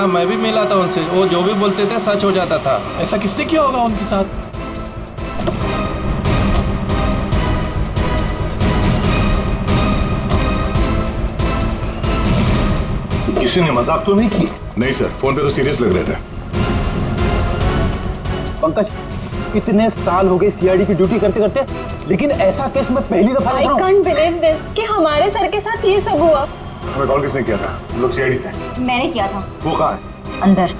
मैं भी मिला था उनसे, वो जो भी बोलते थे सच हो जाता था। ऐसा किसने किया होगा उनके साथ? किसी ने मजाक तो नहीं की? नहीं सर, फोन पे तो सीरियस लग रहे थे। पंकज, इतने साल हो गए सीआईडी की ड्यूटी करते करते, लेकिन ऐसा केस मैं पहली दफा देख रहा हूं। I can't believe this कि हमारे सर के साथ ये सब हुआ। हमें कॉल किसने किया था? हम लोग सीआईडी से हैं। मैंने किया था। वो कहाँ है? अंदर।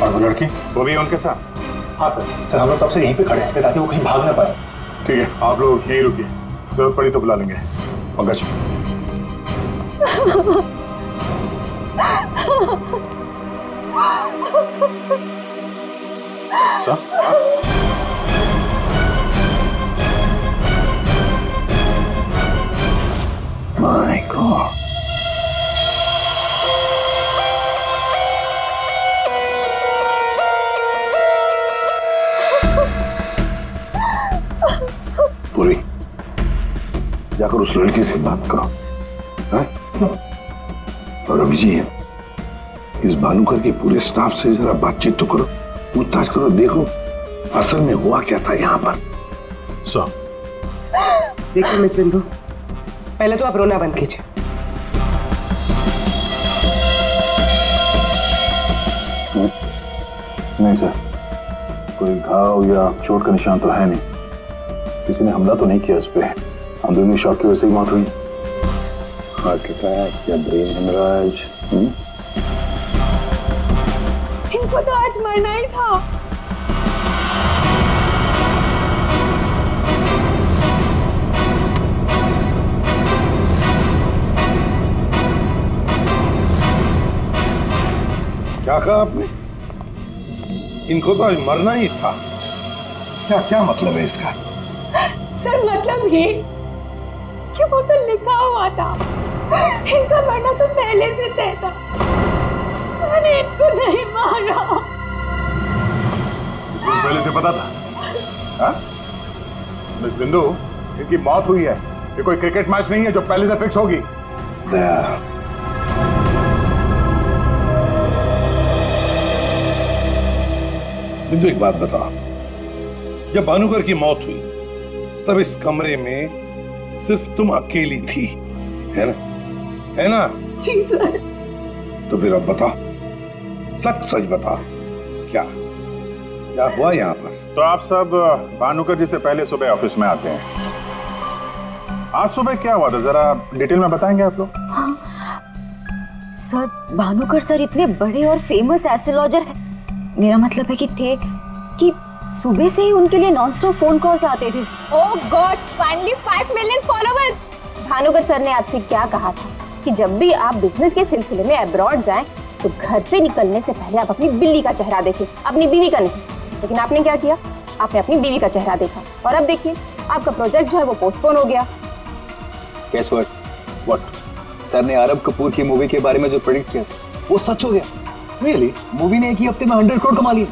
और वो लड़की, वो भी है उनके साथ? हाँ सर, हम लोग तब से यहीं पे खड़े हैं ताकि वो कहीं भाग ना पाए। ठीक है, आप लोग यहीं रुकिए, जरूरत पड़ी तो बुला लेंगे। पंकज। सर? My God. पूरी, जाकर उस लड़की से बात करो, हैं? और अभिजीत, इस भानुकर के पूरे स्टाफ से जरा बातचीत तो करो, पूछताछ करो, देखो असल में हुआ क्या था यहाँ पर। सर, देखिए मिस बिंदु, पहले तो आप रोना बंद कीजिए। नहीं सर, कोई घाव या चोट का निशान तो है नहीं, किसी ने हमला तो नहीं किया इस पे, अंदरूनी शॉक की वजह से ही मौत हुई। हार्ट अटैक या ब्रेन हेमराज? इनको तो आज मरना ही था। क्या कहा आपने? इनको तो आज मरना ही था? क्या क्या मतलब है इसका? सर मतलब ये कि वो तो लिखा हुआ था, इनका मरना तो पहले से तय था, मैंने इनको नहीं मारा। पहले से पता था? हाँ? मिस बिंदु, इनकी मौत हुई है, ये कोई क्रिकेट मैच नहीं है जो पहले से फिक्स होगी। बिंदु, एक बात बता, जब भानुकर की मौत हुई तब इस कमरे में सिर्फ तुम अकेली थी, है ना? है ना? जी सर। तो फिर अब बता, सच सच बता, क्या क्या हुआ यहाँ पर? तो आप सब भानुकर जी से पहले सुबह ऑफिस में आते हैं, आज सुबह क्या हुआ था जरा डिटेल में बताएंगे आप लोग? हाँ सर, भानुकर सर इतने बड़े और फेमस एस्ट्रोलॉजर हैं, मेरा मतलब है कि थे कि सुबह से ही उनके लिए नॉनस्टॉप फोन कॉल्स आते थे। Oh god, finally 5 million followers. Bhanukar sir ने आपसे क्या कहा था कि जब भी आप बिजनेस के सिलसिले में अब्रॉड जाएं तो घर से निकलने से पहले आप अपनी बिल्ली का चेहरा देखें, अपनी बीवी का नहीं। लेकिन आपने क्या किया? आपने अपनी बीवी का चेहरा देखा और अब देखिए आपका प्रोजेक्ट जो है वो पोस्टपोन हो गया। Guess what? सर ने आरब कपूर की मूवी के बारे में जो प्रेडिक्ट किया वो सच हो गया। रियली? मूवी ने एक ही हफ्ते में 100 करोड़ कमा लिए।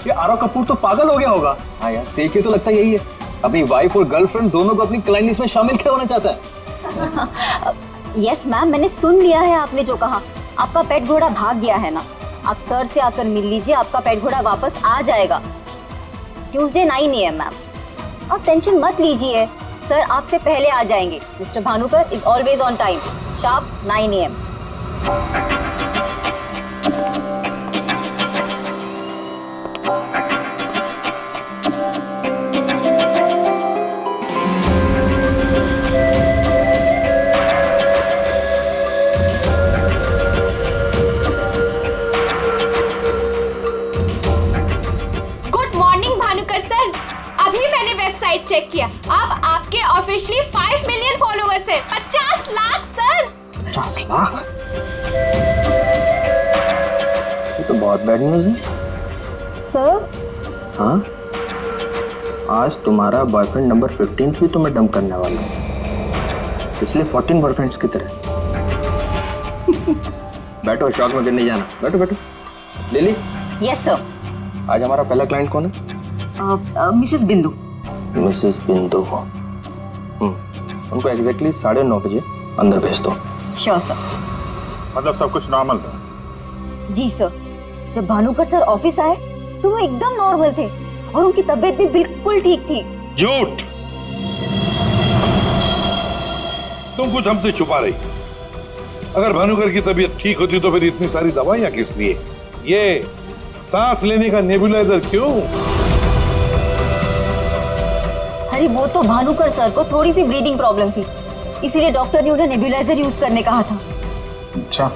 ये आरव कपूर तो पागल हो गया होगा। हाँ यार, देखे तो लगता यही है, अपनी वाइफ और गर्लफ्रेंड दोनों को अपनी क्लाइंट लिस्ट में शामिल करवाना चाहता है। यस मैम, मैंने सुन लिया है आपने जो कहा। आपका पेट घोड़ा भाग गया है ना, आप सर से आकर मिल लीजिए, आपका पेट घोड़ा वापस आ जाएगा ट्यूसडे 9 AM मैम। आप टेंशन मत लीजिए, सर आपसे पहले आ जाएंगे। Mister Bhanukar is always on time, sharp 9 AM। Website check किया, अब आपके ऑफिशियली 5 मिलियन फॉलोअर्स हैं। 50 लाख सर। 50 लाख? ये तो बहुत बैड न्यूज़ है सर। हाँ, आज तुम्हारा बॉयफ्रेंड नंबर 15 भी तुम्हें डंप करने वाला है, पिछले 14 बॉयफ्रेंड्स की तरह। बैठो, शॉक में गिरने जाना। बैठो बैठो। लिली। Yes sir. आज हमारा पहला क्लाइंट कौन है? मिसेस बिंदु। मिसेस बिंदु को उनको एग्जैक्टली 9:30 बजे अंदर भेज दो। Sure sir. मतलब सब कुछ नॉर्मल था? जी सर, जब भानुकर सर ऑफिस आए तो वो एकदम नॉर्मल थे और उनकी तबीयत भी बिल्कुल ठीक थी। झूठ। तुम कुछ हमसे छुपा रही। अगर भानुकर की तबीयत ठीक होती तो फिर इतनी सारी दवाइयां किस लिए? ये सांस लेने का नेबुलाइजर क्यों? अरे वो तो भानुकर सर को थोड़ी सी ब्रीदिंग प्रॉब्लम थी, इसीलिए डॉक्टर ने उन्हें नेबुलाइजर यूज करने कहा था। अच्छा,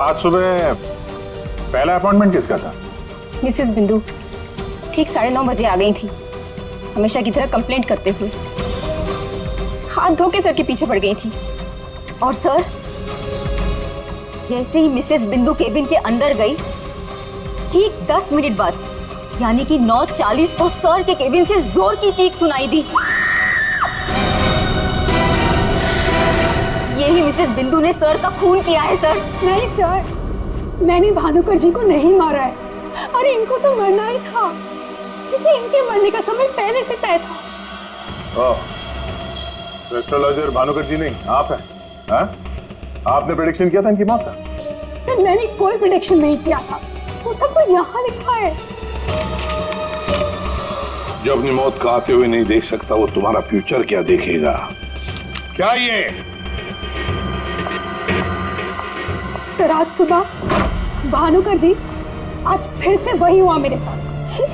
आज सुबह पहला अपॉइंटमेंट किसका था? मिसेस बिंदु ठीक 9:30 बजे आ गई थी, हमेशा की तरह कंप्लेंट करते हुए हाथ धो के सर के पीछे पड़ गई थी। और सर जैसे ही मिसेस बिंदु केबिन के अंदर गई, ठीक 10 मिनट बाद यानी कि 9:40 को सर के केबिन से जोर की चीख सुनाई दी। यही मिसेस बिंदु ने सर का खून किया है सर। नहीं सर, मैंने भानुकर जी को नहीं मारा है। अरे इनको तो मरना ही था, क्योंकि इनके मरने का समय पहले से तय था। एस्ट्रोलॉजर भानुकर जी नहीं, आप हैं? हाँ? आपने प्रेडिक्शन किया था इनकी मौत का? सर मैंने कोई प्रेडिक्शन नहीं किया था, वो सब तो यहाँ लिखा है। जो अपनी मौत को आते हुए नहीं देख सकता वो तुम्हारा फ्यूचर क्या देखेगा? क्या ये? सर आज सुबह भानुकर जी, आज फिर से वही हुआ मेरे साथ।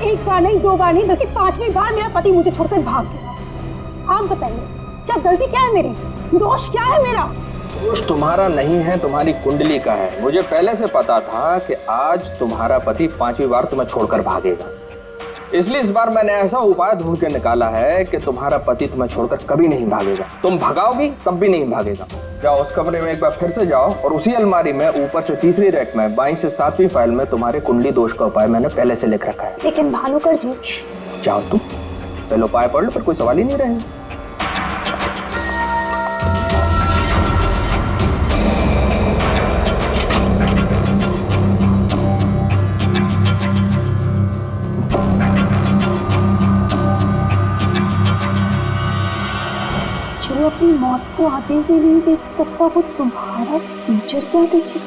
एक बार नहीं, 2 बार नहीं, बल्कि 5वीं बार मेरा पति मुझे छोड़कर भाग गया। आप बताइए क्या गलती क्या है मेरी, दोष क्या है मेरा? दोष तुम्हारा नहीं है, तुम्हारी कुंडली का है। मुझे पहले से पता था कि आज तुम्हारा पति 5वीं बार तुम्हें छोड़कर भागेगा, इसलिए इस बार मैंने ऐसा उपाय ढूंढ के निकाला है कि तुम्हारा पति तुम्हें छोड़कर कभी नहीं भागेगा। तुम भगाओगी तब भी नहीं भागेगा। जाओ उस कमरे में एक बार फिर से जाओ और उसी अलमारी में ऊपर से 3री रैक में 22 से 7वीं फाइल में तुम्हारे कुंडली दोष का उपाय मैंने पहले से लिख रखा है। लेकिन भानुकर जी। जाओ तुम पहले उपाय पढ़ लो, फिर कोई सवाल ही नहीं रहेगा। जो अपनी मौत को आते हुए नहीं देख सकता वो तुम्हारा फ्यूचर क्या देखे?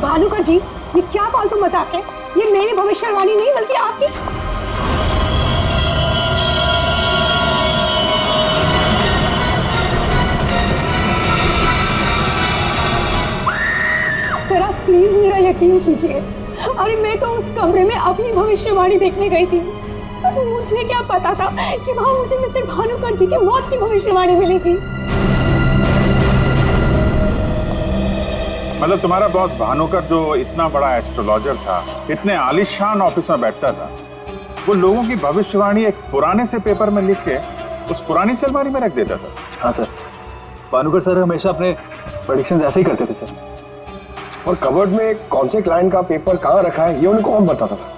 भानुकर जी ये क्या फालतू मजाक है? ये मेरी भविष्यवाणी नहीं बल्कि आपकी। सर आप प्लीज मेरा यकीन कीजिए। अरे मैं तो उस कमरे में अपनी भविष्यवाणी देखने गई थी, मुझे क्या पता था कि वहां मुझे मिस्टर भानुकर जी की मौत की भविष्यवाणी मिलेगी। मतलब तुम्हारा बॉस भानुकर जो इतना बड़ा एस्ट्रोलॉजर था, इतने आलीशान ऑफिस में बैठता था, वो लोगों की भविष्यवाणी एक पुराने से पेपर में लिख के उस पुरानी से अलमारी में रख देता था। हाँ सर, भानुकर सर हमेशा अपने प्रेडिक्शंस ऐसे ही करते थे सर। और कबर्ड में कौन से क्लाइंट का पेपर कहाँ रखा है ये उनको कौन बताता था?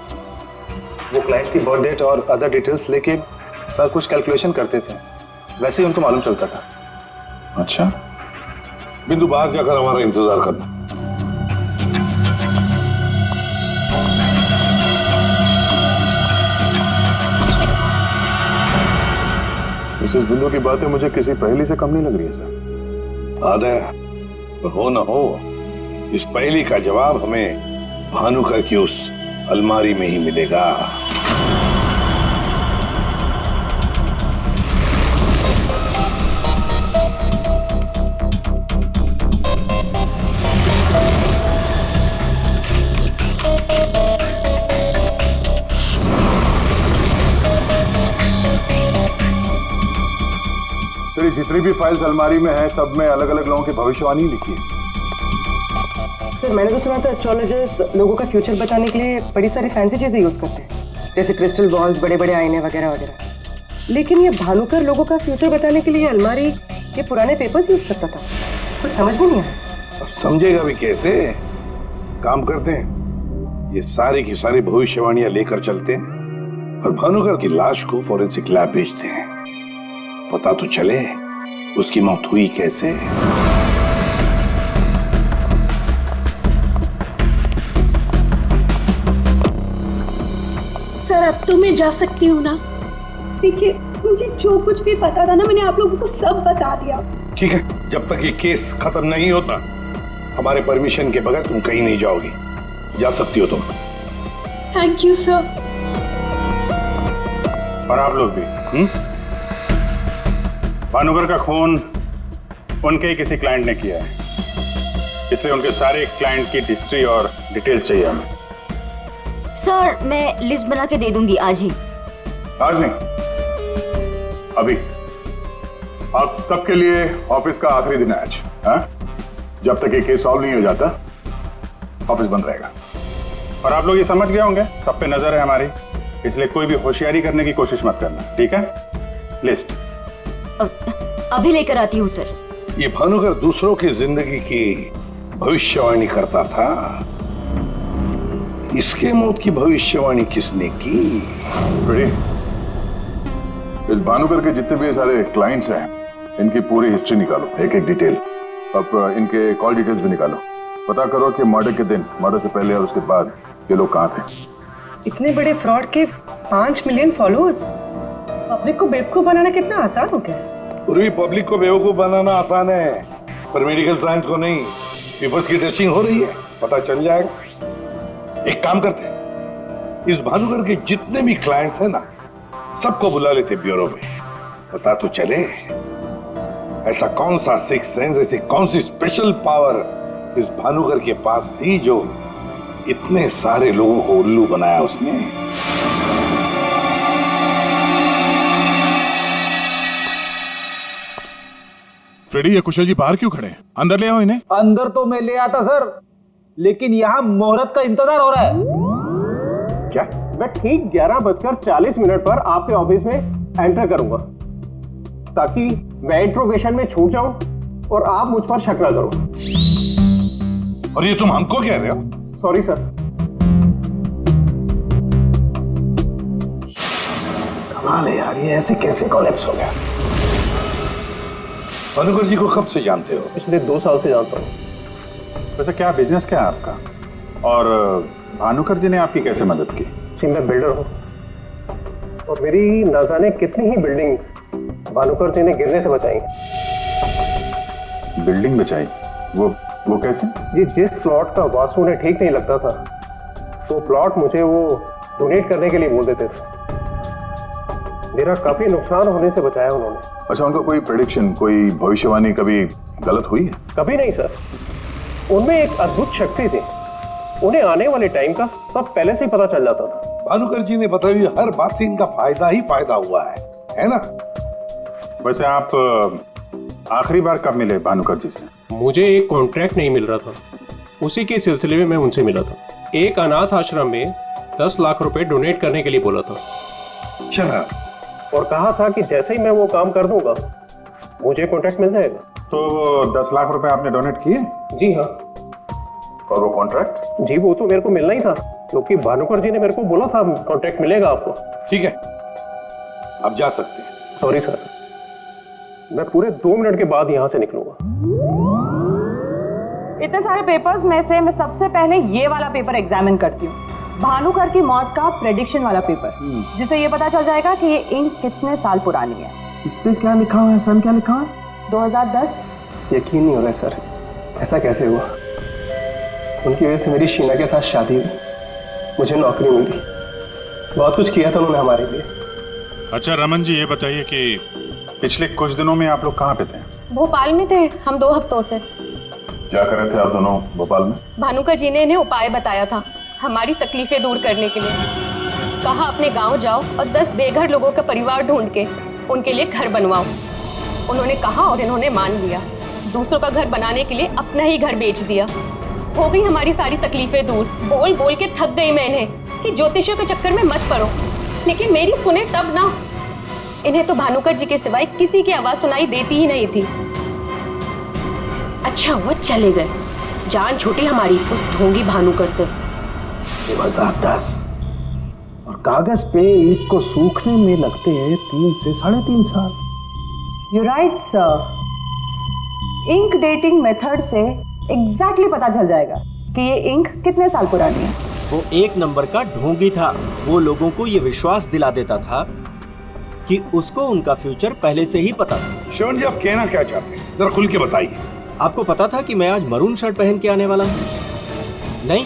वो क्लाइंट की बर्थ डेट और अदर डिटेल्स लेके सर कुछ कैलकुलेशन करते थे, वैसे ही उनको मालूम चलता था। अच्छा, बिंदु बाहर जाकर हमारा इंतजार करना। मिसेस बिंदु की बातें मुझे किसी पहेली से कम नहीं लग रही है सर। आदय, हो न हो, इस पहेली का जवाब हमें भानुकर की उस अलमारी में ही मिलेगा। तेरी जितनी भी फाइल्स अलमारी में है, सब में अलग अलग लोगों की भविष्यवाणी लिखी है। सर मैंने तो सुना था एस्ट्रोलॉजर्स लोगों का फ्यूचर बताने के लिए बड़ी सारी फैंसी चीजें यूज करते हैं, जैसे क्रिस्टल बॉल्स, बड़े बड़े आईने वगैरह वगैरह। लेकिन ये भानुकर लोगों का फ्यूचर बताने के लिए अलमारी ये पुराने पेपर्स यूज करता था, कुछ समझ में नहीं आया। समझेगा भी कैसे? काम करते हैं, ये सारी की सारी भविष्यवाणियां लेकर चलते हैं और भानुकर की लाश को फॉरेंसिक लैब भेजते हैं। पता तो चले उसकी मौत हुई कैसे। सर अब तो मैं जा सकती हूँ ना? देखिए मुझे जो कुछ भी पता था ना, मैंने आप लोगों को सब बता दिया। ठीक है, जब तक ये केस खत्म नहीं होता हमारे परमिशन के बगैर तुम कहीं नहीं जाओगी। जा सकती हो तुम। Thank you sir. और आप लोग भी। भानुकर का खून उनके ही किसी क्लाइंट ने किया है, इसलिए उनके सारे क्लाइंट की हिस्ट्री और डिटेल्स चाहिए हमें। सर मैं लिस्ट बना के दे दूंगी आज ही। आज नहीं, अभी। आप सबके लिए ऑफिस का आखिरी दिन है आज। हाँ? जब तक ये केस सॉल्व नहीं हो जाता ऑफिस बंद रहेगा। और आप लोग ये समझ गए होंगे, सब पे नजर है हमारी, इसलिए कोई भी होशियारी करने की कोशिश मत करना, ठीक है? लिस्ट अभी लेकर आती हूँ सर। ये भानुकर दूसरों की जिंदगी की भविष्यवाणी करता था, इसके मौत की भविष्यवाणी किसने की? इस भानुकर के जितने भी सारे क्लाइंट्स हैं, इनकी पूरी हिस्ट्री निकालो, एक एक डिटेल। अब इनके कॉल डिटेल्स भी निकालो। पता करो कि मर्डर के दिन, मर्डर से पहले और उसके बाद ये लोग कहाँ थे। इतने बड़े फ्रॉड के 5 मिलियन फॉलोअर्स। पब्लिक को बेवकूफ बनाना कितना आसान हो गया है। पूरी पब्लिक को बेवकूफ बनाना आसान है, पर मेडिकल साइंस को नहीं। पेपर्स की टेस्टिंग हो रही है, पता चल जाएगा। एक काम करते हैं, इस भानुकर के जितने भी क्लाइंट्स हैं ना, सबको बुला लेते ब्यूरो में। पता तो चले ऐसा कौन सा सिक्स सेंस, ऐसी कौन सी स्पेशल पावर इस भानुकर के पास थी जो इतने सारे लोगों को उल्लू बनाया उसने। फ्रेडी, ये कुशल जी बाहर क्यों खड़े हैं? अंदर ले आओ इन्हें। अंदर तो मैं ले आता सर, लेकिन यहाँ मुहूर्त का इंतजार हो रहा है। क्या? मैं ठीक 11:40 पर आपके ऑफिस में एंटर करूंगा, ताकि मैं इंट्रोगेशन में छूट जाऊं और आप मुझ पर शक न करो। और ये तुम हमको कह रहे हो? Sorry sir. कमाल है यार, ये ऐसे कैसे कोलैप्स हो गया? भानुकर जी को कब से जानते हो? पिछले 2 साल से जानता हूँ। वैसे क्या बिजनेस क्या है आपका? और भानुकर जी ने आपकी कैसे मदद की? जी मैं बिल्डर हूँ, और मेरी न जाने कितनी ही बिल्डिंग भानुकर जी ने गिरने से बचाई। बिल्डिंग बचाई? वो कैसे? जी जिस प्लॉट का वास्तु उन्हें ठीक नहीं लगता था, वो प्लॉट मुझे वो डोनेट करने के लिए बोल देते थे। मेरा काफी नुकसान होने से बचाया उन्होंने। अच्छा, उनका कोई प्रेडिक्शन, कोई भविष्यवाणी कभी गलत हुई है? कभी नहीं सर। उनमें एक अद्भुत शक्ति थी, उन्हें आने वाले टाइम का सब पहले से ही पता चल जाता था। भानुकर जी ने बताई हर बात से इनका फायदा ही फायदा हुआ है ना? वैसे आप आखिरी बार कब मिले भानुकर जी से? मुझे एक कॉन्ट्रैक्ट नहीं मिल रहा था, उसी के सिलसिले में मैं उनसे मिला था। एक अनाथ आश्रम में 10 लाख रुपए डोनेट करने के लिए बोला था। अच्छा। और कहा था कि जैसे ही मैं वो काम कर दूंगा मुझे कॉन्ट्रैक्ट मिल जाएगा। तो 10 लाख रुपए आपने डोनेट किए? जी हाँ। और वो कॉन्ट्रैक्ट? जी वो तो मेरे को मिलना ही था, क्योंकि भानुकर जी ने मेरे को बोला था कॉन्ट्रैक्ट मिलेगा आपको। ठीक है, अब जा सकते हैं। सॉरी सर, मैं पूरे 2 मिनट के बाद यहाँ से निकलूंगा। इतने सारे पेपर्स में से मैं सबसे पहले ये वाला पेपर एग्जामिन करती हूँ, भानुकर की मौत का प्रेडिक्शन वाला पेपर, जिससे ये पता चल जाएगा कि ये इंक कितने साल पुरानी है। इस पे क्या लिखा हुआ है? सन क्या लिखा हुआ है? 2010। यकीन नहीं हो रहा है सर, ऐसा कैसे हुआ? उनकी वजह से मेरी शीना के साथ शादी हुई, मुझे नौकरी मिली, बहुत कुछ किया था उन्होंने हमारे लिए। अच्छा रमन जी, ये बताइए कि पिछले कुछ दिनों में आप लोग कहाँ पे थे? भोपाल में थे हम 2 हफ्तों से। क्या कर रहे थे आप दोनों भोपाल में? भानुकर जी ने इन्हें उपाय बताया था हमारी तकलीफें दूर करने के लिए। कहा अपने गांव जाओ और 10 बेघर लोगों का परिवार ढूंढ के उनके लिए घर बनवाओ। उन्होंने कहा और इन्होंने मान लिया। दूसरों का घर बनाने के लिए अपना ही घर बेच दिया। हो गई हमारी सारी तकलीफें दूर। बोल बोल के थक गई मैं इन्हें कि ज्योतिषियों के चक्कर में मत पड़ो, लेकिन मेरी सुने तब ना। इन्हें तो भानुकर जी के सिवाय किसी की आवाज सुनाई देती ही नहीं थी। अच्छा वो चले गए, जान छूटी हमारी उस ढोंगी भानुकर से। 2010 और कागज पे ईंट को सूखने में लगते हैं 3 से 3.5 साल। You right sir. Ink dating method से एग्जैक्टली पता चल जाएगा कि ये इंक कितने साल पुरानी है। वो एक नंबर का ढोंगी था। वो लोगों को ये विश्वास दिला देता था कि उसको उनका फ्यूचर पहले से ही पता था। श्रवण जी, आप कहना क्या चाहते हैं, जरा खुल के बताइए। आपको पता था कि मैं आज मरून शर्ट पहन के आने वाला हूँ? नहीं,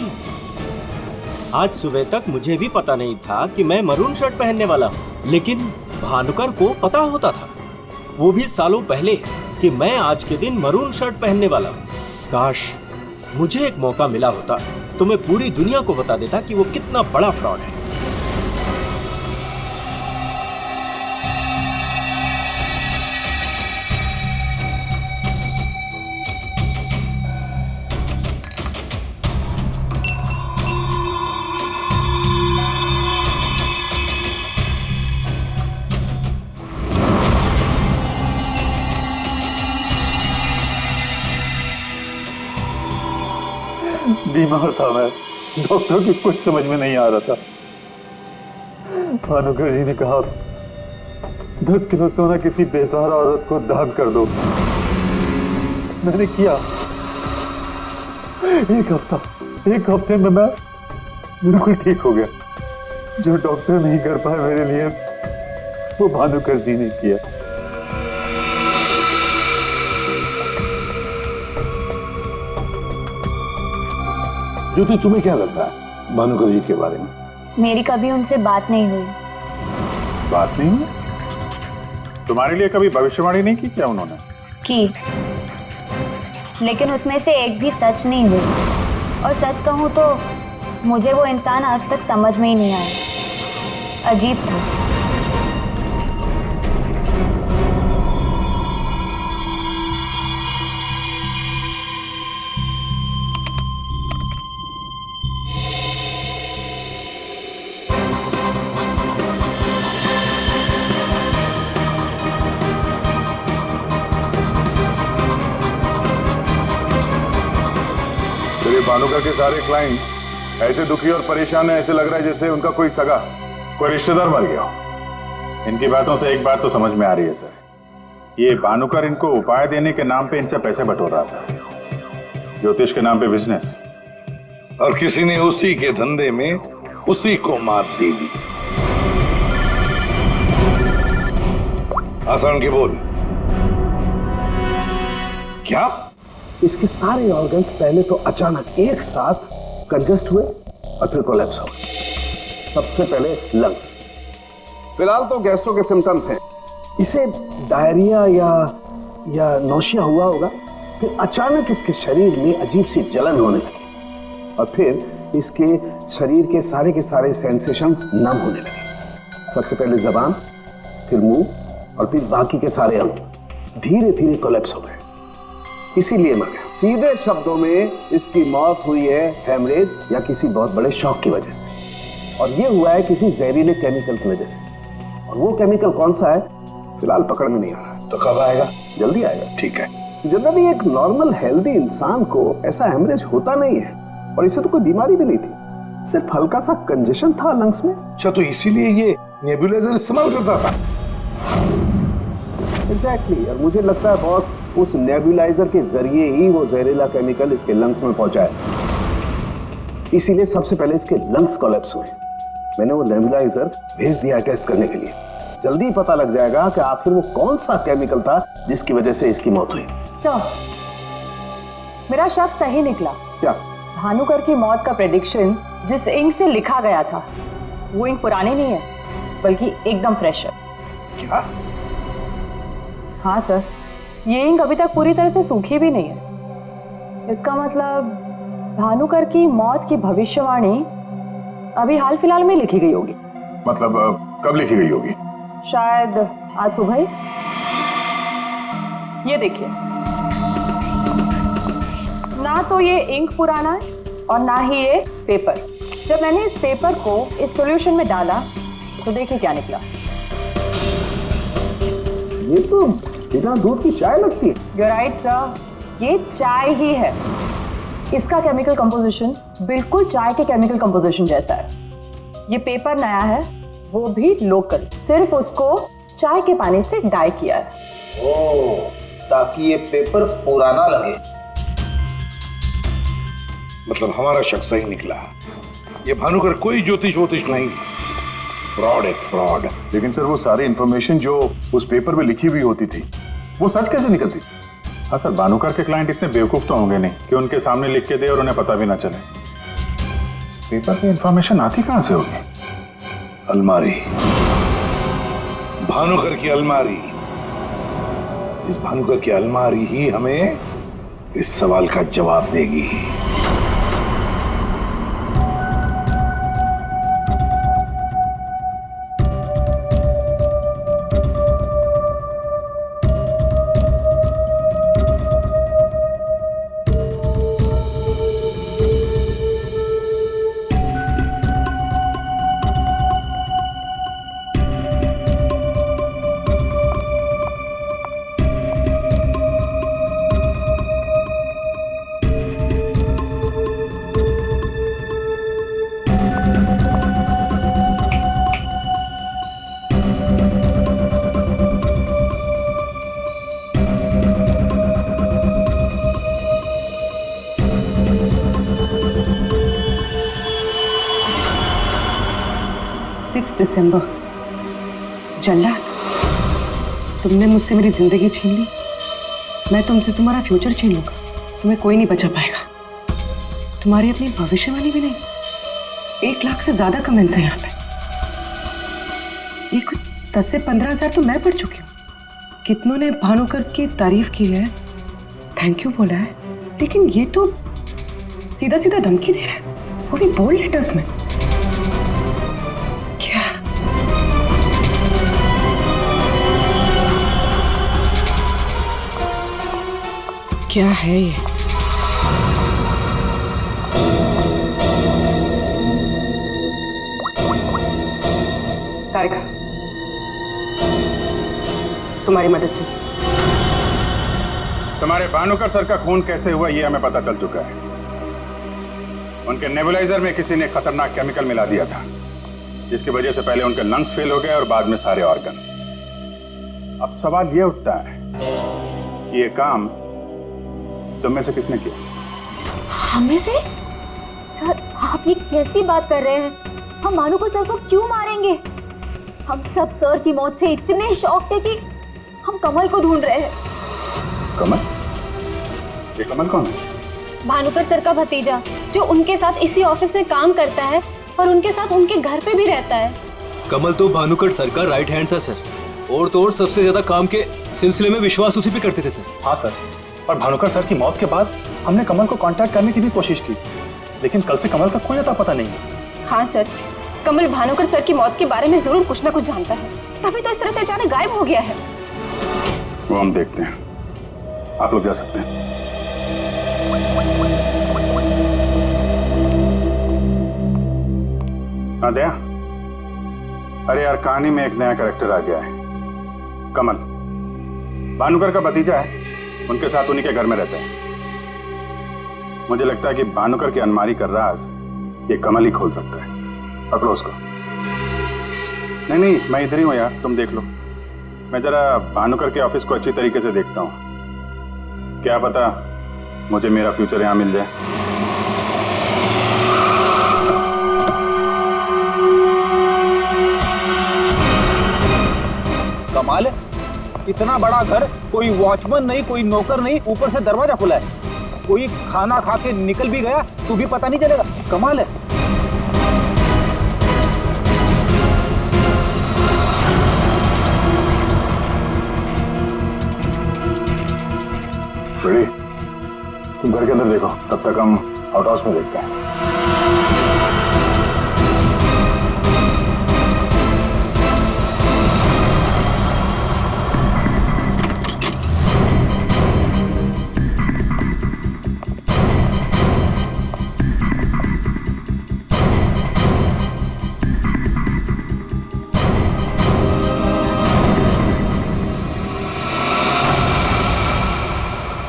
आज सुबह तक मुझे भी पता नहीं था कि मैं मरून शर्ट पहनने वाला हूँ, लेकिन भानुकर को पता होता था, वो भी सालों पहले, कि मैं आज के दिन मरून शर्ट पहनने वाला हूँ। काश मुझे एक मौका मिला होता तो मैं पूरी दुनिया को बता देता कि वो कितना बड़ा फ्रॉड है। बीमार था मैं, डॉक्टर की कुछ समझ में नहीं आ रहा था। भानुकर जी ने कहा 10 किलो सोना किसी बेसहारा औरत को दान कर दो। मैंने किया। एक हफ्ते में मैं बिल्कुल ठीक हो गया। जो डॉक्टर नहीं कर पाए मेरे लिए, वो भानुकर जी ने किया। ज्योति, तुम्हें क्या लगता है भानुकर जी के बारे में? मेरी कभी उनसे बात नहीं हुई। बात नहीं हुई? तुम्हारे लिए कभी भविष्यवाणी नहीं की क्या उन्होंने? की, लेकिन उसमें से एक भी सच नहीं हुई। और सच कहूँ तो मुझे वो इंसान आज तक समझ में ही नहीं आया। अजीब था। भानुकर के सारे क्लाइंट ऐसे दुखी और परेशान है, ऐसे लग रहा है जैसे उनका कोई सगा, कोई रिश्तेदार मर गया हो। इनकी बातों से एक बात तो समझ में आ रही है सर, ये भानुकर इनको उपाय देने के नाम पे इनसे पैसे बटोर रहा था, ज्योतिष के नाम पे बिजनेस, और किसी ने उसी के धंधे में उसी को मात दे दी। आसान के बोल। क्या? इसके सारे ऑर्गन्स पहले तो अचानक एक साथ कंजस्ट हुए और फिर कोलैप्स हो गए। सबसे पहले लंग्स। फिलहाल तो गैस्ट्रो के सिम्टम्स हैं। इसे डायरिया या नौशिया हुआ होगा। फिर अचानक इसके शरीर में अजीब सी जलन होने लगी और फिर इसके शरीर के सारे सेंसेशन नम होने लगे। सबसे पहले जबान, फिर मुंह और फिर बाकी के सारे अंग धीरे धीरे कोलैप्स हो गए। इसीलिए मर गया। सीधे शब्दों में इसकी मौत हुई है हेमरेज या किसी बहुत बड़े शॉक की वजह से, और ये हुआ है किसी जहरीले केमिकल की वजह से। और वो केमिकल कौन सा है फिलहाल पकड़ में नहीं आ रहा। तो कब आएगा? जल्दी आएगा। ठीक है। जनरली एक नॉर्मल हेल्दी इंसान को ऐसा हेमरेज होता नहीं है, और इसे तो कोई बीमारी भी नहीं थी, सिर्फ हल्का सा कंजेशन था लंग्स में। अच्छा, तो इसीलिए ये नेबुलाइजर इस्तेमाल करता था? एग्जैक्टली। और मुझे लगता है बॉस, उस नेबुलाइजर के जरिए ही वो जहरीला केमिकल इसके लंग्स में पहुंचा है। इसीलिए सबसे पहले इसके लंग्स कोलैप्स हुए। मैंने वो नेबुलाइजर भेज दिया टेस्ट करने के लिए। जल्दी पता लग जाएगा कि आखिर वो कौन सा केमिकल था जिसकी वजह से इसकी मौत हुई। सर, मेरा शक सही निकला। क्या? भानुकर की मौत का प्रेडिक्शन जिस इंक से लिखा गया था, वो इंक पुरानी नहीं है, बल्कि एकदम फ्रेश है। क्या? हाँ सर, ये इंक अभी तक पूरी तरह से सूखी भी नहीं है। इसका मतलब भानुकर की मौत की भविष्यवाणी अभी हाल फिलहाल में लिखी गई होगी। मतलब कब लिखी गई होगी? शायद आज सुबह ही। ये देखिए, ना तो ये इंक पुराना है और ना ही ये पेपर। जब मैंने इस पेपर को इस सॉल्यूशन में डाला तो देखिए क्या निकला। ये तो बिना दूध की चाय लगती है। You're right, sir. ये चाय ही है। इसका केमिकल कंपोजिशन बिल्कुल चाय के केमिकल कंपोजिशन जैसा है। ये पेपर नया है, वो भी लोकल, सिर्फ उसको चाय के पानी से डाई किया है। ओह, ताकि ये पेपर पुराना लगे। मतलब हमारा शक सही निकला। ये भानुकर कोई ज्योतिष नहीं, फ्रॉड है, फ्रॉड। लेकिन सर, वो सारी इंफॉर्मेशन जो उस पेपर में लिखी हुई होती थी, वो सच कैसे निकलती? हाँ सर, भानुकर के क्लाइंट इतने बेवकूफ तो होंगे नहीं कि उनके सामने लिख के दे और उन्हें पता भी ना चले। पेपर पे इंफॉर्मेशन आती कहां से होगी? अलमारी, भानुकर की अलमारी। इस भानुकर की अलमारी ही हमें इस सवाल का जवाब देगी। दिसंबर। जल्ला, तुमने मुझसे मेरी जिंदगी छीन ली, मैं तुमसे तुम्हारा फ्यूचर छीन लूंगा। तुम्हें कोई नहीं बचा पाएगा। तुम्हारी अपनी भविष्यवाणी भी नहीं। 1 लाख से ज्यादा कमेंट्स हैं यहाँ पे। ये कुछ 10 से 15 हजार तो मैं पढ़ चुकी हूँ। कितनों ने भानुकर की तारीफ की है, थैंक यू बोला है, लेकिन ये तो सीधा सीधा धमकी दे रहा है, वो भी बोल्ड लेटर्स में। क्या है ये? तारिका, तुम्हारी मदद चाहिए। तुम्हारे भानुकर सर का खून कैसे हुआ ये हमें पता चल चुका है। उनके नेबुलाइजर में किसी ने खतरनाक केमिकल मिला दिया था, जिसकी वजह से पहले उनके लंग्स फेल हो गए और बाद में सारे ऑर्गन। अब सवाल ये उठता है कि ये काम तुम में से किसने किया? हमें से? सर, आप ये कैसी बात कर रहे हैं? हम भानुकर सर को क्यों मारेंगे? हम सब सर की मौत से इतने शॉक थे कि हम कमल को ढूंढ रहे हैं। कमल? ये कमल कौन है? भानुकर सर का भतीजा, जो उनके साथ इसी ऑफिस में काम करता है और उनके साथ उनके घर पे भी रहता है। कमल तो भानुकर सर का राइट हैंड था सर, और तो और सबसे ज्यादा काम के सिलसिले में विश्वास उसी पे करते थे सर। हाँ सर, और भानुकर सर की मौत के बाद हमने कमल को कांटेक्ट करने की भी कोशिश की, लेकिन कल से कमल का कोई अता पता नहीं है। हाँ सर, कमल भानुकर सर की मौत के बारे में जरूर कुछ ना कुछ जानता है, तभी तो इस तरह से अचानक गायब हो गया है। वो हम देखते हैं, आप लोग जा सकते हैं। हाँ दया, अरे यार कहानी में एक नया कैरेक्टर आ गया है, कमल। भानुकर का भतीजा है, उनके साथ उन्हीं के घर में रहता है। मुझे लगता है कि भानुकर की अलमारी का राज ये कमल ही खोल सकता है। पकड़ो उसको। नहीं, मैं इधर ही हूँ यार, तुम देख लो। मैं जरा भानुकर के ऑफिस को अच्छी तरीके से देखता हूँ, क्या पता मुझे मेरा फ्यूचर यहाँ मिल जाए। कमाल है, इतना बड़ा घर, कोई वॉचमैन नहीं, कोई नौकर नहीं, ऊपर से दरवाजा खुला है। कोई खाना खा के निकल भी गया तो भी पता नहीं चलेगा। कमाल है। रेडी, तुम घर के अंदर देखो, तब तक हम आउट हाउस में देखते हैं।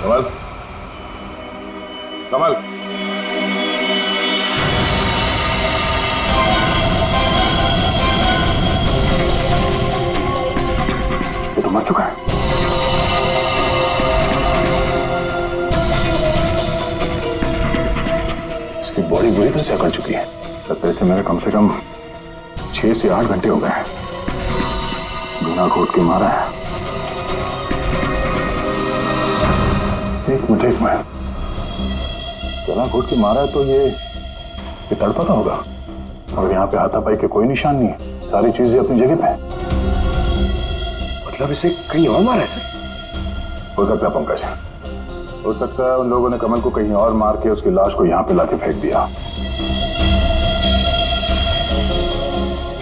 कमल, कमल, ये तो मर चुका है। इसकी बॉडी बुरी तरह से अकड़ चुकी है। लगता है इसे मेरे कम से कम 6 से 8 घंटे हो गए हैं। घुना घोट के मारा है। एक मिनट गला घोट के मारा है तो ये तड़पा तो होगा, और यहाँ पे हाथापाई के कोई निशान नहीं है, सारी चीजें अपनी जगह पे हैं। मतलब इसे कहीं और मारा है सर? हो सकता है पंकज, हो सकता है उन लोगों ने कमल को कहीं और मार के उसकी लाश को यहाँ पे लाके फेंक दिया।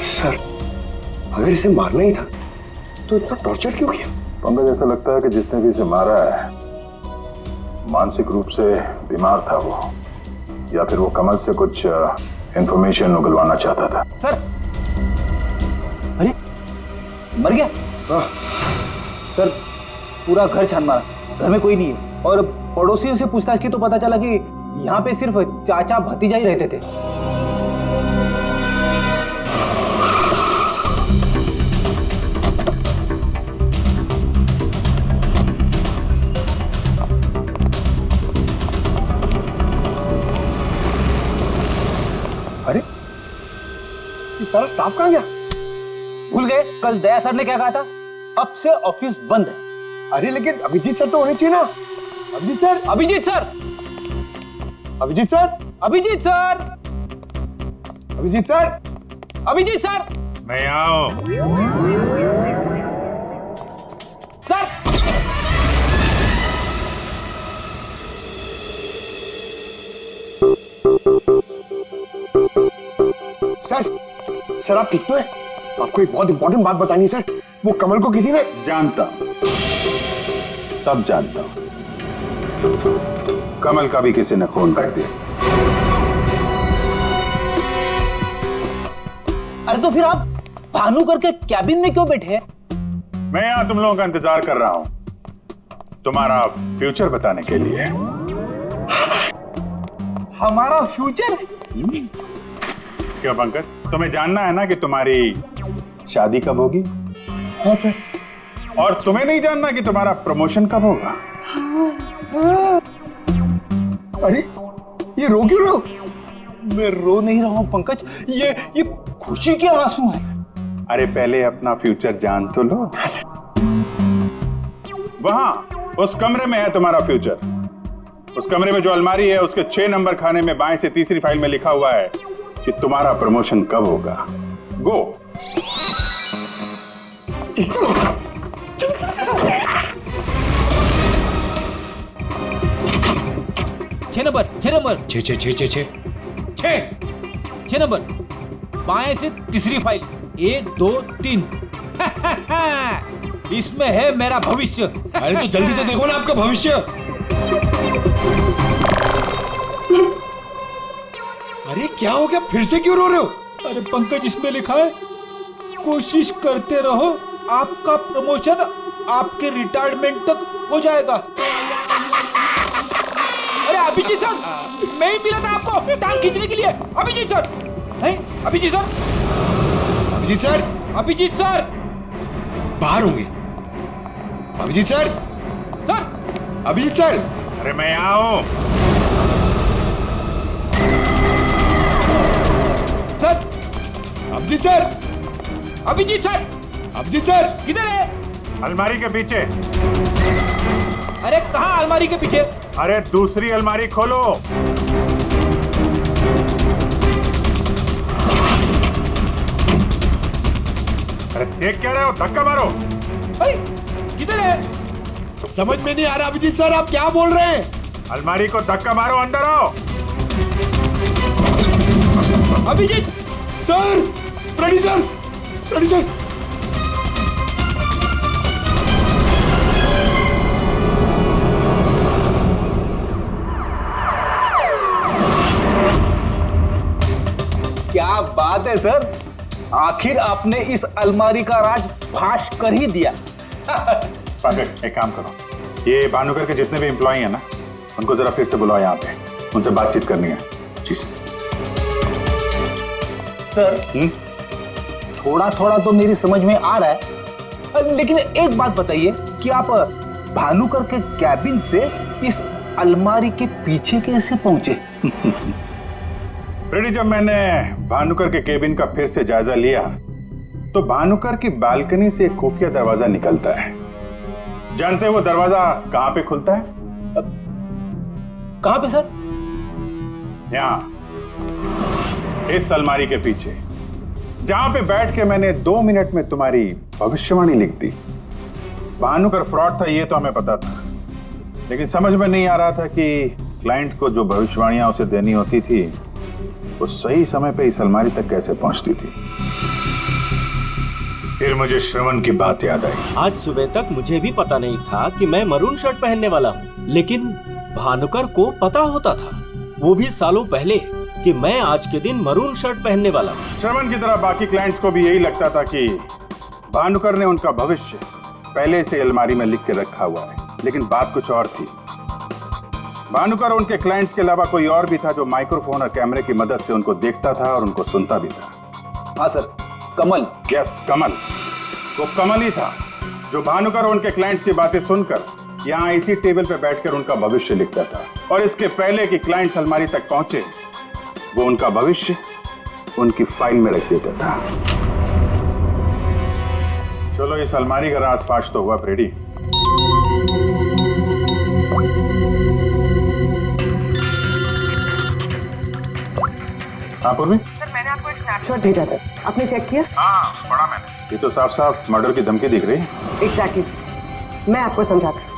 सर अगर इसे मारना ही था तो इतना टॉर्चर क्यों किया? पंकज, ऐसा लगता है कि जिसने भी इसे मारा है मानसिक रूप से बीमार था वो, या फिर वो कमल से कुछ इंफॉर्मेशन उगलवाना चाहता था। सर, अरे मर गया? सर पूरा घर छान मारा, घर में कोई नहीं है, और पड़ोसियों से पूछताछ की तो पता चला कि यहाँ पे सिर्फ चाचा भतीजा ही रहते थे। अरे ये सारा स्टाफ कहाँ गया? भूल गए कल दया सर ने क्या कहा था, अब से ऑफिस बंद है। अरे लेकिन अभिजीत सर तो होने चाहिए ना। Abhijeet sir, Abhijeet sir, Abhijeet sir, Abhijeet sir, Abhijeet sir, Abhijeet sir, मैं आओ। सर सर आप ठीक तो है? आपको एक बहुत इंपॉर्टेंट बात बतानी है सर। वो कमल को किसी ने... जानता हूं, सब जानता हूं। कमल का भी किसी ने खून कर दिया। अरे तो फिर आप भानुकर के कैबिन में क्यों बैठे हैं? मैं यहां तुम लोगों का इंतजार कर रहा हूं, तुम्हारा फ्यूचर बताने के लिए। हमारा फ्यूचर? क्या पंकज, तुम्हें जानना है ना कि तुम्हारी शादी कब होगी? हाँ सर। और तुम्हें नहीं जानना कि तुम्हारा प्रमोशन कब होगा? अरे ये रो क्यों रहे हो? मैं रो नहीं रहा हूं पंकज, ये खुशी के आंसू हैं। अरे पहले अपना फ्यूचर जान तो लो। वहां उस कमरे में है तुम्हारा फ्यूचर। उस कमरे में जो अलमारी है उसके 6 नंबर खाने में बाएं से तीसरी फाइल में लिखा हुआ है कि तुम्हारा प्रमोशन कब होगा। गो। 6 नंबर, 6 नंबर, 6 नंबर, बाएं से तीसरी फाइल, 1 2 3। इसमें है मेरा भविष्य। अरे तो जल्दी से देखो ना आपका भविष्य। अरे क्या हो गया, फिर से क्यों रो रहे हो? अरे पंकज, इसमें लिखा है कोशिश करते रहो, आपका प्रमोशन आपके रिटायरमेंट तक हो जाएगा। अरे अभिजीत सर, मैं ही मिला था आपको टांग खींचने के लिए। अभिजीत सर, नहीं Abhijeet sir, Abhijeet sir, Abhijeet sir बाहर होंगे। Abhijeet sir, sir, Abhijeet sir. अरे मैं यहाँ हूं। Sir, Abhijeet sir, Abhijeet sir, Abhijeet sir किधर है? अलमारी के पीछे। अरे कहाँ अलमारी के पीछे? अरे दूसरी अलमारी खोलो। अरे देख क्या रहे हो, धक्का मारो। किधर है? समझ में नहीं आ रहा अभिजीत सर, आप क्या बोल रहे हैं? अलमारी को धक्का मारो, अंदर आओ। Abhijeet sir, ready sir, ready sir. क्या बात है सर, आखिर आपने इस अलमारी का राज फाश कर ही दिया। पागल, एक काम करो, ये भानुकर के जितने भी एम्प्लॉय हैं ना, उनको जरा फिर से बुलाओ यहाँ पे, उनसे बातचीत करनी है। जी सर, थोड़ा थोड़ा तो मेरी समझ में आ रहा है, लेकिन एक बात बताइए कि आप भानुकर के कैबिन से इस अलमारी के पीछे कैसे पहुंचे? रेडी, जब मैंने भानुकर के केबिन का फिर से जायजा लिया तो भानुकर की बालकनी से एक खुफिया दरवाजा निकलता है। जानते हैं वो दरवाजा कहां पे खुलता है? कहाँ पे सर? यहाँ, इस अलमारी के पीछे, जहां पे बैठ के मैंने 2 मिनट में तुम्हारी भविष्यवाणी लिख दी। भानुकर फ्रॉड था ये तो हमें पता था, लेकिन समझ में नहीं आ रहा था कि क्लाइंट को जो भविष्यवाणियां उसे देनी होती थी वो सही समय पे इस अलमारी तक कैसे पहुंचती थी। फिर मुझे श्रवण की बात याद आई। आज सुबह तक मुझे भी पता नहीं था कि मैं मरून शर्ट पहनने वाला हूँ, लेकिन भानुकर को पता होता था, वो भी सालों पहले, कि मैं आज के दिन मरून शर्ट पहनने वाला हूँ। श्रवण की तरह बाकी क्लाइंट्स को भी यही लगता था कि भानुकर ने उनका भविष्य पहले से अलमारी में लिख के रखा हुआ है, लेकिन बात कुछ और थी। भानुकर उनके क्लाइंट्स के अलावा कोई और भी था जो माइक्रोफोन और कैमरे की मदद से उनको देखता था और उनको सुनता भी था। हाँ सर, कमल। यस, कमल। वो कमल ही था जो भानुकर उनके क्लाइंट्स की बातें सुनकर यहाँ इसी टेबल पे बैठकर उनका भविष्य लिखता था, और इसके पहले कि क्लाइंट्स अलमारी तक पहुंचे वो उनका भविष्य उनकी फाइल में रख देता था। चलो इस अलमारी का राज फाश तो हुआ फ्रेडी। हाँ पूर्वी? सर मैंने आपको एक स्नैपशॉट भेजा था, आपने चेक किया? हाँ पढ़ा मैंने। ये तो साफ साफ मर्डर की धमकी दिख रही है। एग्जैक्टली सर, मैं आपको समझाता हूँ।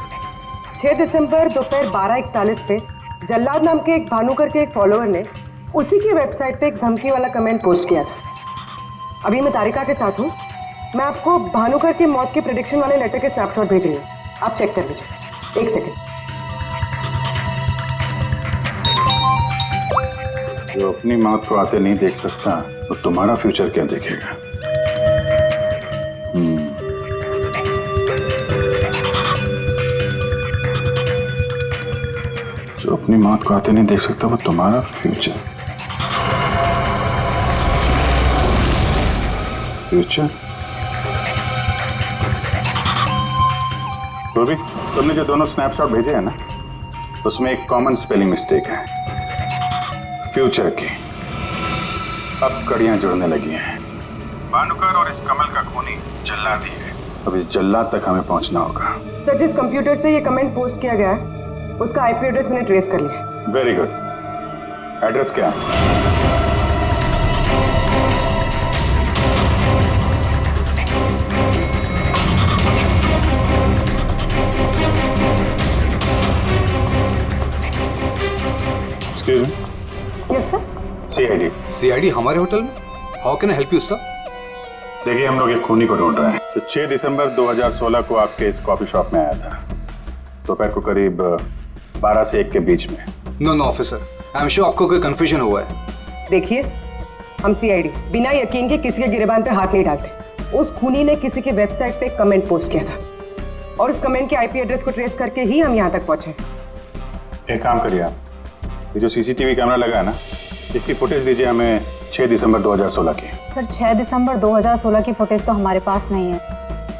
6 दिसंबर दोपहर 12:41 पे जल्लाद नाम के एक भानुकर के एक फॉलोअर ने उसी की वेबसाइट पे एक धमकी वाला कमेंट पोस्ट किया था। अभी मैं तारिका के साथ हूँ, मैं आपको भानुकर की मौत के प्रेडिक्शन वाले लेटर के स्नैपशॉट भेज रही हूँ, आप चेक कर लीजिए। 1 सेकेंड। जो अपनी मौत को आते नहीं देख सकता तो तुम्हारा फ्यूचर क्या देखेगा? जो अपनी मौत को आते नहीं देख सकता वो तुम्हारा फ्यूचर। फ्यूचर? तो भी तुमने जो दोनों स्नैपशॉट भेजे हैं ना, उसमें एक कॉमन स्पेलिंग मिस्टेक है, फ्यूचर की। अब कड़ियां जुड़ने लगी हैं। भानुकर और इस कमल का खूनी जल्लाद ही है। अब इस जल्लाद तक हमें पहुंचना होगा। सर जिस कंप्यूटर से ये कमेंट पोस्ट किया गया है उसका आईपी एड्रेस मैंने ट्रेस कर लिया। Very good. एड्रेस क्या है? Excuse me. Yes sir. CID. CID हमारे होटल में? How can I help you sir? देखिए हम लोग एक खूनी को ढूंढ रहे हैं। तो 6 दिसंबर 2016 को आपके इस कॉफी शॉप में आया था, दोपहर को करीब 12 से 1 के बीच में। No officer, I am sure आपको कोई कंफ्यूजन हुआ है। देखिए हम सीआईडी बिना यकीन के किसी के गिरेबान पे हाथ नहीं डालते। उस खूनी ने किसी की वेबसाइट पे कमेंट पोस्ट किया था और उस कमेंट के आईपी एड्रेस को ट्रेस करके ही हम यहाँ तक पहुंचे। एक काम करिए आप, ये जो सीसीटीवी कैमरा लगा है ना, इसकी फुटेज दीजिए हमें 6 दिसंबर 2016 की। सर 6 दिसंबर 2016 की फुटेज तो हमारे पास नहीं है,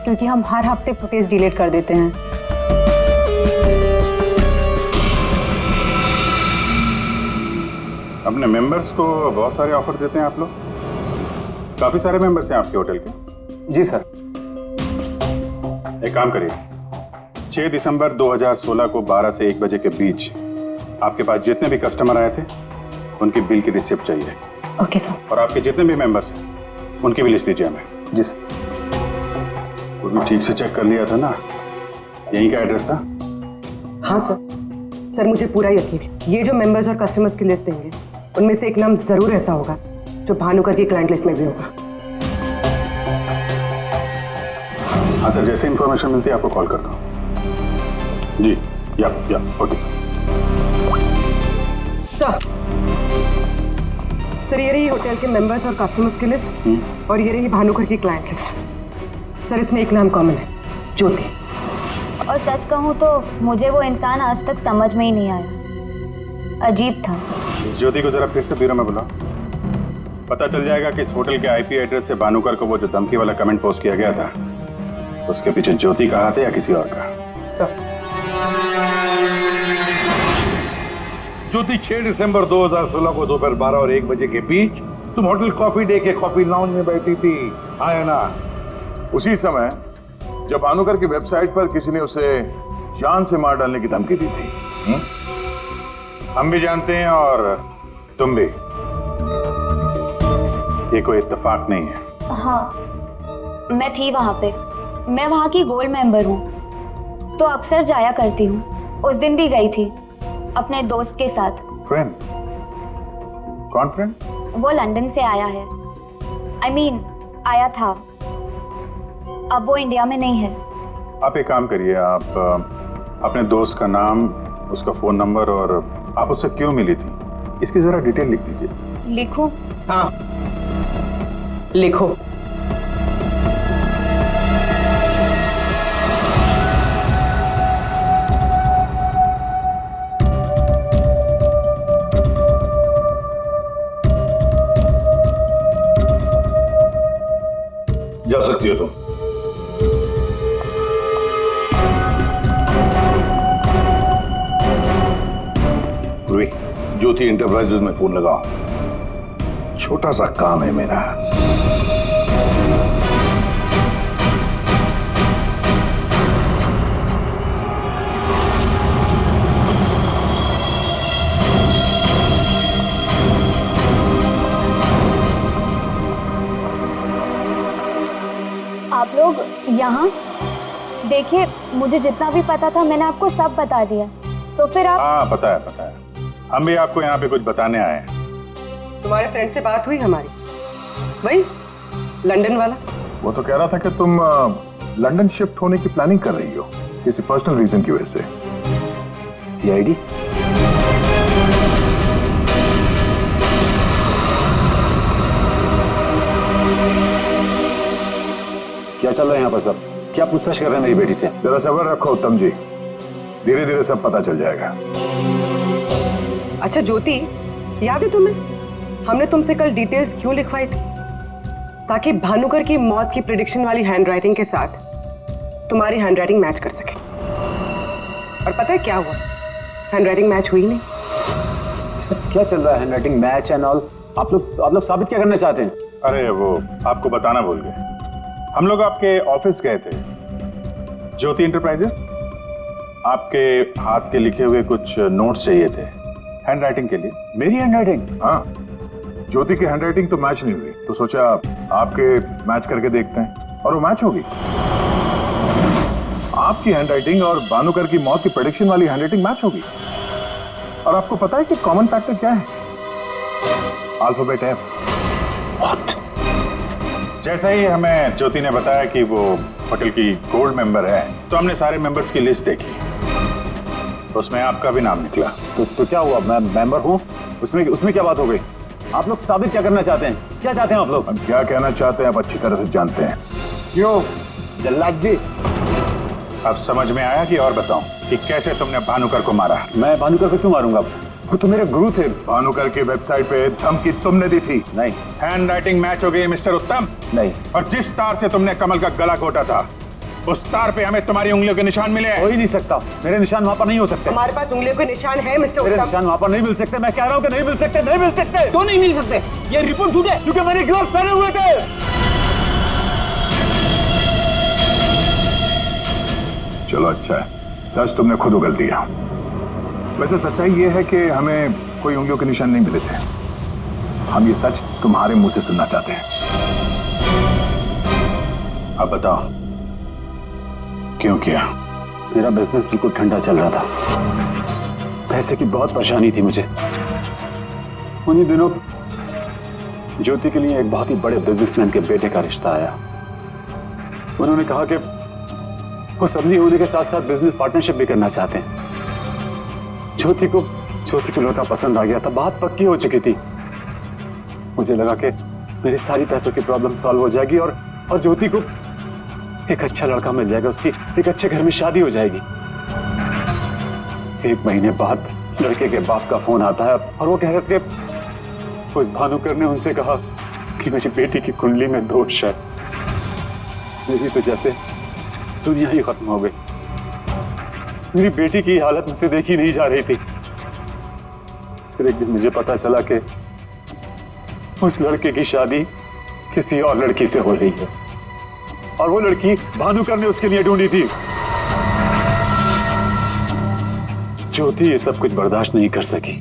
क्योंकि हम हर हफ्ते फुटेज डिलीट कर देते हैं। अपने मेंबर्स को बहुत सारे ऑफर देते हैं आप लोग? काफी सारे मेंबर्स हैं आपके होटल के? जी सर। एक काम करिए, 6 दिसंबर 2016 को 12 से 1 बजे के बीच आपके पास जितने भी कस्टमर आए थे उनकी बिल की रिसिप्ट चाहिए। Okay sir. और आपके जितने भी मेंबर्स हैं उनकी भी लिस्ट दीजिए हमें। जी सर। वो भी ठीक से चेक कर लिया था ना, यहीं का एड्रेस था? हाँ सर मुझे पूरा यकीन है ये जो मेंबर्स और कस्टमर्स की लिस्ट देंगे उनमें से एक नाम जरूर ऐसा होगा जो भानुकर की क्लाइंट लिस्ट में भी होगा। हाँ सर, जैसे इंफॉर्मेशन मिलती है आपको कॉल करता हूँ। जी या ओके सर। सर ये रही होटल के मेंबर्स और कस्टमर्स की लिस्ट और ये रही भानुकर की क्लाइंट लिस्ट। सर इसमें एक नाम कॉमन है, ज्योति। और सच कहूँ तो मुझे वो इंसान आज तक समझ में ही नहीं आया, अजीब था। इस ज्योति को जरा फिर से ब्यूरो में बुलाओ, पता चल जाएगा कि इस होटल के आईपी एड्रेस से भानुकर को वो जो धमकी वाला कमेंट पोस्ट किया गया था उसके पीछे ज्योति का हाथ है या किसी और का। सर ज्योति 6 दिसंबर 2016 को दोपहर 12 और 1 बजे के बीच तुम होटल कॉफी डे के कॉफी लाउंज में बैठी थी, हाँ है ना? उसी समय जब भानुकर की वेबसाइट पर किसी ने उसे जान से मार डालने की धमकी दी थी। हम भी जानते हैं और तुम भी। ये कोई इत्तेफाक नहीं है। हाँ, मैं थी वहाँ पे। मैं वहाँ की गोल्ड मेंबर हूँ, तो अक्सर जाया करती हूँ। उस दिन भी गई थी अपने दोस्त के साथ। फ्रेंड? कौन फ्रेंड? वो लंदन से आया है। I mean, आया था। अब वो इंडिया में नहीं है। आप एक काम करिए, आप अपने दोस्त का नाम, उसका फोन नंबर और आप उससे क्यों मिली थी, इसकी जरा डिटेल लिख दीजिए। लिखूं? हाँ, लिखो। जा सकती हो तुम। पूर्वी, ज्योति इंटरप्राइजेज में फोन लगाओ, छोटा सा काम है मेरा। आप लोग यहाँ देखिए, मुझे जितना भी पता था मैंने आपको सब बता दिया, तो फिर आप। हाँ, पता है पता है। हम भी आपको यहाँ पे कुछ बताने आए हैं। तुम्हारे फ्रेंड से बात हुई हमारी, वही लंदन वाला। वो तो कह रहा था कि तुम लंदन शिफ्ट होने की प्लानिंग कर रही हो किसी पर्सनल रीजन की वजह से। सीआईडी? क्या चल रहा है यहाँ पर सब? क्या पूछताछ कर रहे हैं मेरी बेटी से? जरा सब्र रखो उत्तम जी, धीरे धीरे सब पता चल जाएगा। अच्छा ज्योति, याद है तुम्हें हमने तुमसे कल डिटेल्स क्यों लिखवाई थी? ताकि भानुकर की मौत की प्रिडिक्शन वाली हैंडराइटिंग के साथ तुम्हारी हैंडराइटिंग मैच कर सके। और पता है क्या हुआ? हैंडराइटिंग मैच हुई नहीं। क्या चल रहा है? Handwriting match and all? आप लोग साबित क्या करना चाहते हैं? अरे वो आपको बताना भूल गए, हम लोग आपके ऑफिस गए थे, ज्योति इंटरप्राइजेस। आपके हाथ के लिखे हुए कुछ नोट्स चाहिए थे हैंडराइटिंग के लिए। मेरी हैंडराइटिंग? हाँ, ज्योति की हैंडराइटिंग तो मैच नहीं हुई, तो सोचा आपके मैच करके देखते हैं, और वो मैच होगी। आपकी हैंडराइटिंग और भानुकर की मौत की प्रेडिक्शन वाली हैंडराइटिंग मैच होगी। और आपको पता है कि कॉमन फैक्टर क्या है? Alphabet F. जैसा ही हमें ज्योति ने बताया कि वो होटल की गोल्ड मेंबर है, तो हमने सारे मेंबर्स की लिस्ट देखी, उसमें आपका भी नाम निकला। तो क्या हुआ? मैं मेंबर हूँ, उसमें क्या बात हो गई? आप लोग साबित क्या करना चाहते हैं? क्या चाहते हैं आप लोग? हम क्या कहना चाहते हैं आप अच्छी तरह से जानते हैं। क्यों जल्लाद जी? अब समझ में आया कि और बताऊं कि कैसे तुमने भानुकर को मारा? मैं भानुकर को क्यों मारूंगा? वो तो मेरे गुरु थे। भानुकर की वेबसाइट पे धमकी तुमने दी थी। नहीं। हैंडराइटिंग मैच हो गई मिस्टर उत्तम। नहीं। और जिस तार से तुमने कमल का गला घोटा था, उस तार पे हमें तुम्हारी उंगलियों के निशान मिले। हो ही नहीं सकता, मेरे निशान वहां पर नहीं हो सकते। हमारे पास उंगलियों के निशान है मिस्टर उत्तम। मेरे निशान वहां पर नहीं मिल सकते। मैं कह रहा हूँ कि नहीं मिल सकते, नहीं मिल सकते। तो नहीं मिल सकते, ये रिपोर्ट झूठ है, क्योंकि मैंने ग्लव्स पहने हुए थे। चलो अच्छा है, सच तुमने खुद उगल दिया। वैसे सच्चाई ये है कि हमें कोई उंगलियों के निशान नहीं मिले थे। हम ये सच तुम्हारे मुंह से सुनना चाहते हैं। अब बताओ क्यों किया? मेरा बिजनेस बिल्कुल ठंडा चल रहा था, पैसे की बहुत परेशानी थी मुझे। उन्हीं दिनों ज्योति के लिए एक बहुत ही बड़े बिजनेसमैन के बेटे का रिश्ता आया। उन्होंने कहा कि वो सदली होने के साथ साथ बिजनेस पार्टनरशिप भी करना चाहते हैं। ज्योति को लड़का पसंद आ गया था, बात पक्की हो चुकी थी। मुझे लगा कि मेरी सारी पैसों की प्रॉब्लम सॉल्व हो जाएगी और ज्योति को एक अच्छा लड़का मिल जाएगा, उसकी एक अच्छे घर में शादी हो जाएगी। 1 महीने बाद लड़के के बाप का फोन आता है और वो कह रहे थे, उस भानुकर ने उनसे कहा कि मेरी बेटी की कुंडली में दोष है। मेरी तो जैसे दुनिया ही खत्म हो गई। मेरी बेटी की हालत मुझसे देखी नहीं जा रही थी। फिर एक दिन मुझे पता चला कि उस लड़के की शादी किसी और लड़की से हो रही है और वो लड़की भानुकर ने उसके लिए ढूंढी थी। ज्योति ये सब कुछ बर्दाश्त नहीं कर सकी।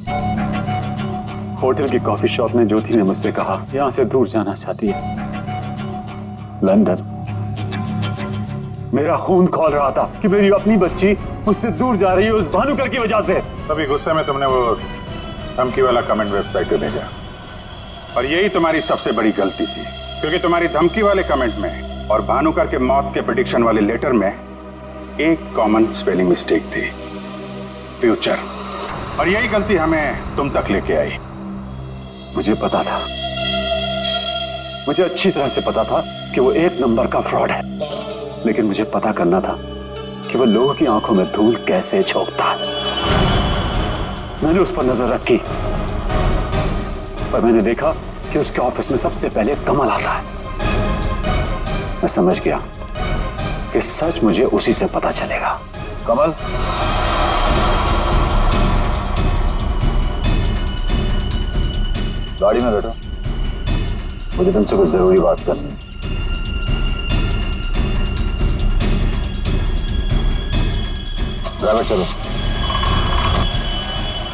होटल की कॉफी शॉप में ज्योति ने मुझसे कहा यहां से दूर जाना चाहती है, लंदन। मेरा खून खौल रहा था कि मेरी अपनी बच्ची मुझसे दूर जा रही है उस भानुकर की वजह से। तभी गुस्से में तुमने वो धमकी वाला कमेंट वेबसाइट पे भेजा, और यही तुम्हारी सबसे बड़ी गलती थी, क्योंकि तुम्हारी धमकी वाले कमेंट में और भानुकर के मौत के प्रेडिक्शन वाले लेटर में एक कॉमन स्पेलिंग मिस्टेक थी, फ्यूचर। और यही गलती हमें तुम तक लेके आई। मुझे पता था, मुझे अच्छी तरह से पता था कि वो एक नंबर का फ्रॉड है, लेकिन मुझे पता करना था कि वो लोगों की आंखों में धूल कैसे झोंकता है। मैंने उस पर नजर रखी, पर मैंने देखा कि उसके ऑफिस में सबसे पहले कमल आता है। मैं समझ गया कि सच मुझे उसी से पता चलेगा। कमल, गाड़ी में बैठो, मुझे तुमसे कुछ जरूरी बात करनी है। ड्राइवर चलो।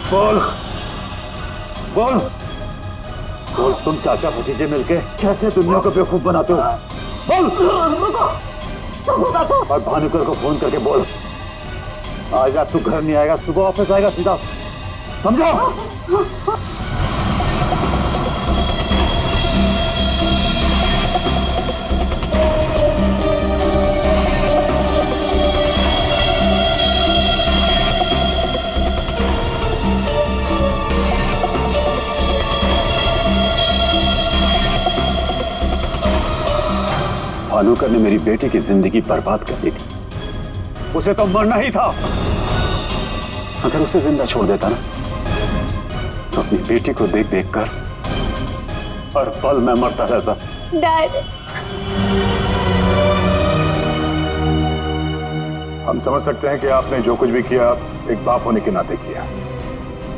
बोल बोल बोल, तुम चाचा भतीजे मिलके कैसे दुनिया को बेवकूफ बनाते हो? बोल। और भानुकर को फोन करके बोल, आज रात तू घर नहीं आएगा, सुबह ऑफिस आएगा सीधा, समझो? भानुकर ने मेरी बेटी की जिंदगी बर्बाद कर दी थी, उसे तो मरना ही था। अगर उसे जिंदा छोड़ देता ना, तो अपनी बेटी को देख देख कर हर पल मैं मरता रहता। डैड, हम समझ सकते हैं कि आपने जो कुछ भी किया एक बाप होने के नाते किया,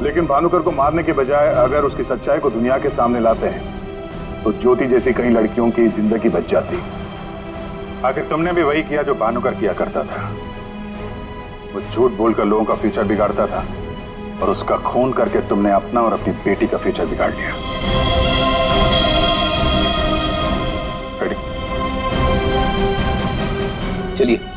लेकिन भानुकर को मारने के बजाय अगर उसकी सच्चाई को दुनिया के सामने लाते हैं तो ज्योति जैसी कई लड़कियों की जिंदगी बच जाती। आखिर तुमने भी वही किया जो भानुकर किया करता था। वो झूठ बोलकर लोगों का फ्यूचर बिगाड़ता था, और उसका खून करके तुमने अपना और अपनी बेटी का फ्यूचर बिगाड़ लिया। चलिए।